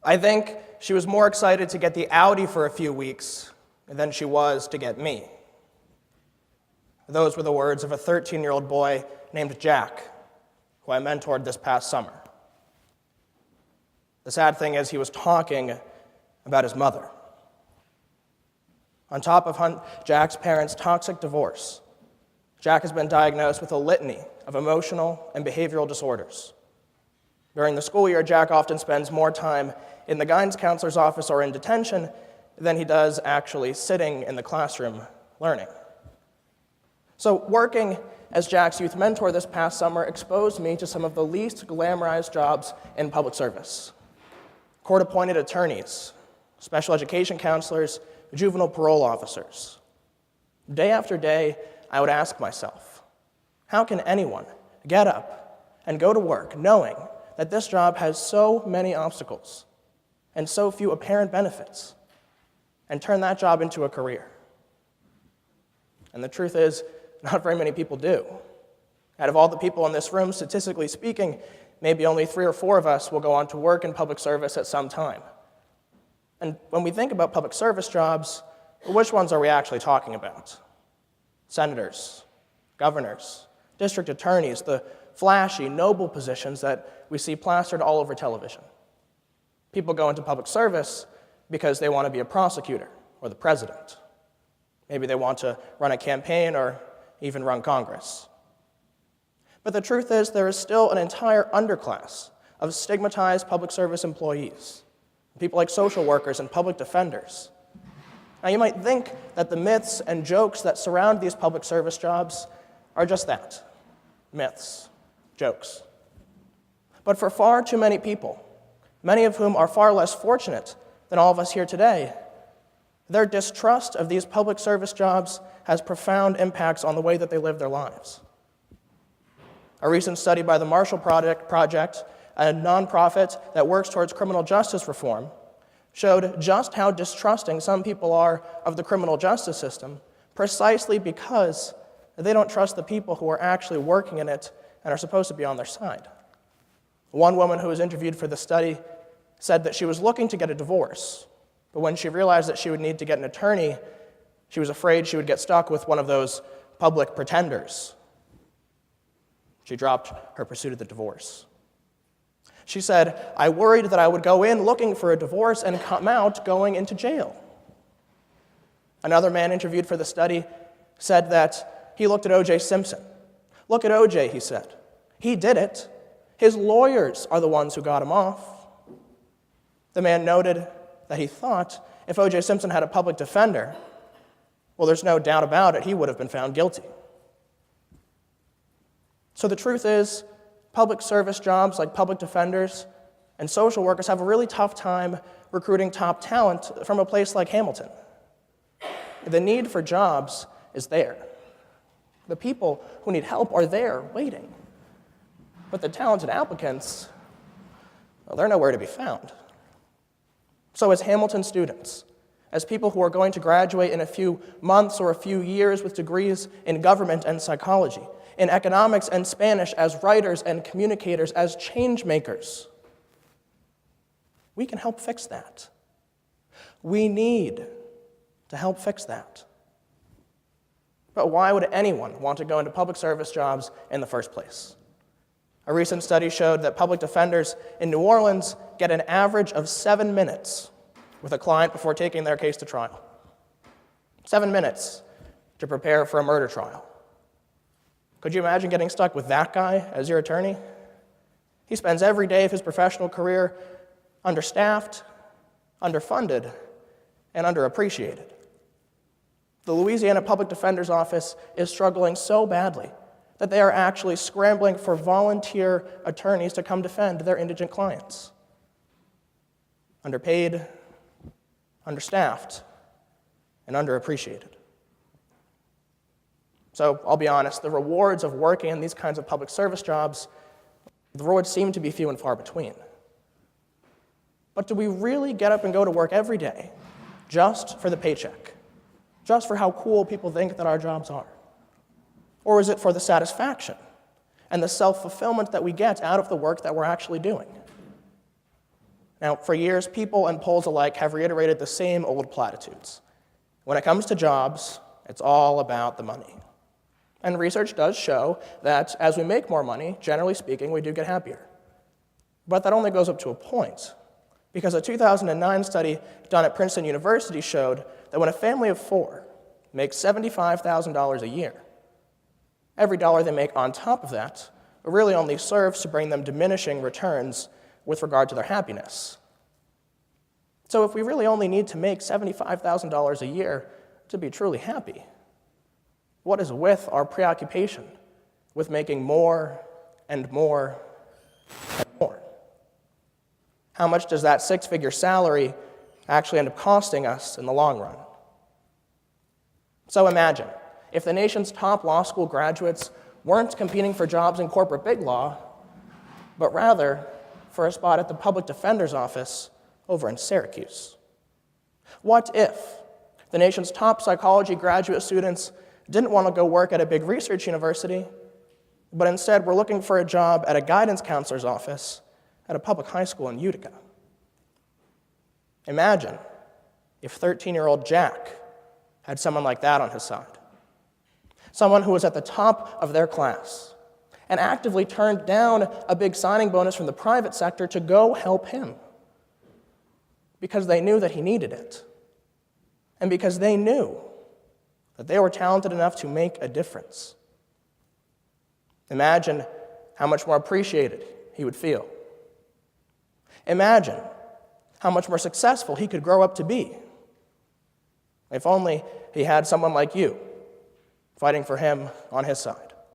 I think she was more excited to get the Audi for a few weeks than she was to get me. Those were the words of a 13-year-old boy named Jack, who I mentored this past summer. The sad thing is he was talking about his mother. On top of Jack's parents' toxic divorce, Jack has been diagnosed with a litany of emotional and behavioral disorders. During the school year, Jack often spends more time in the guidance counselor's office or in detention than he does actually sitting in the classroom learning. So working as Jack's youth mentor this past summer exposed me to some of the least glamorized jobs in public service. Court-appointed attorneys, special education counselors, juvenile parole officers. Day after day, I would ask myself, how can anyone get up and go to work knowing that this job has so many obstacles and so few apparent benefits, and turn that job into a career? And the truth is, not very many people do. Out of all the people in this room, statistically speaking, maybe only 3 or 4 of us will go on to work in public service at some time. And when we think about public service jobs, which ones are we actually talking about? Senators, governors, district attorneys, the flashy, noble positions that we see plastered all over television. People go into public service because they want to be a prosecutor or the president. Maybe they want to run a campaign or even run Congress. But the truth is, there is still an entire underclass of stigmatized public service employees, people like social workers and public defenders. Now, you might think that the myths and jokes that surround these public service jobs are just that, myths, jokes. But for far too many people, many of whom are far less fortunate than all of us here today, their distrust of these public service jobs has profound impacts on the way that they live their lives. A recent study by the Marshall Project, a nonprofit that works towards criminal justice reform, showed just how distrusting some people are of the criminal justice system, precisely because they don't trust the people who are actually working in it and are supposed to be on their side. One woman who was interviewed for the study said that she was looking to get a divorce, but when she realized that she would need to get an attorney, she was afraid she would get stuck with one of those public pretenders. She dropped her pursuit of the divorce. She said, "I worried that I would go in looking for a divorce and come out going into jail." Another man interviewed for the study said that he looked at O.J. Simpson. "Look at O.J.," he said. "He did it. His lawyers are the ones who got him off." The man noted that he thought if O.J. Simpson had a public defender, well, there's no doubt about it, he would have been found guilty. So the truth is, public service jobs like public defenders and social workers have a really tough time recruiting top talent from a place like Hamilton. The need for jobs is there. The people who need help are there, waiting. But the talented applicants, well, they're nowhere to be found. So as Hamilton students, as people who are going to graduate in a few months or a few years with degrees in government and psychology, in economics and Spanish, as writers and communicators, as change makers, we can help fix that. We need to help fix that. But why would anyone want to go into public service jobs in the first place? A recent study showed that public defenders in New Orleans get an average of 7 minutes with a client before taking their case to trial. 7 minutes to prepare for a murder trial. Could you imagine getting stuck with that guy as your attorney? He spends every day of his professional career understaffed, underfunded, and underappreciated. The Louisiana Public Defender's Office is struggling so badly that they are actually scrambling for volunteer attorneys to come defend their indigent clients. Underpaid, understaffed, and underappreciated. So I'll be honest, the rewards of working in these kinds of public service jobs, the rewards seem to be few and far between. But do we really get up and go to work every day just for the paycheck? Just for how cool people think that our jobs are? Or is it for the satisfaction and the self-fulfillment that we get out of the work that we're actually doing? Now, for years, people and polls alike have reiterated the same old platitudes. When it comes to jobs, it's all about the money. And research does show that as we make more money, generally speaking, we do get happier. But that only goes up to a point, because a 2009 study done at Princeton University showed that when a family of 4 makes $75,000 a year, every dollar they make on top of that really only serves to bring them diminishing returns with regard to their happiness. So if we really only need to make $75,000 a year to be truly happy, what is with our preoccupation with making more and more and more? How much does that 6-figure salary actually end up costing us in the long run? So imagine, if the nation's top law school graduates weren't competing for jobs in corporate big law, but rather for a spot at the public defender's office over in Syracuse. What if the nation's top psychology graduate students didn't want to go work at a big research university, but instead were looking for a job at a guidance counselor's office at a public high school in Utica? Imagine if 13-year-old Jack had someone like that on his side. Someone who was at the top of their class and actively turned down a big signing bonus from the private sector to go help him because they knew that he needed it and because they knew that they were talented enough to make a difference. Imagine how much more appreciated he would feel. Imagine how much more successful he could grow up to be if only he had someone like you fighting for him on his side.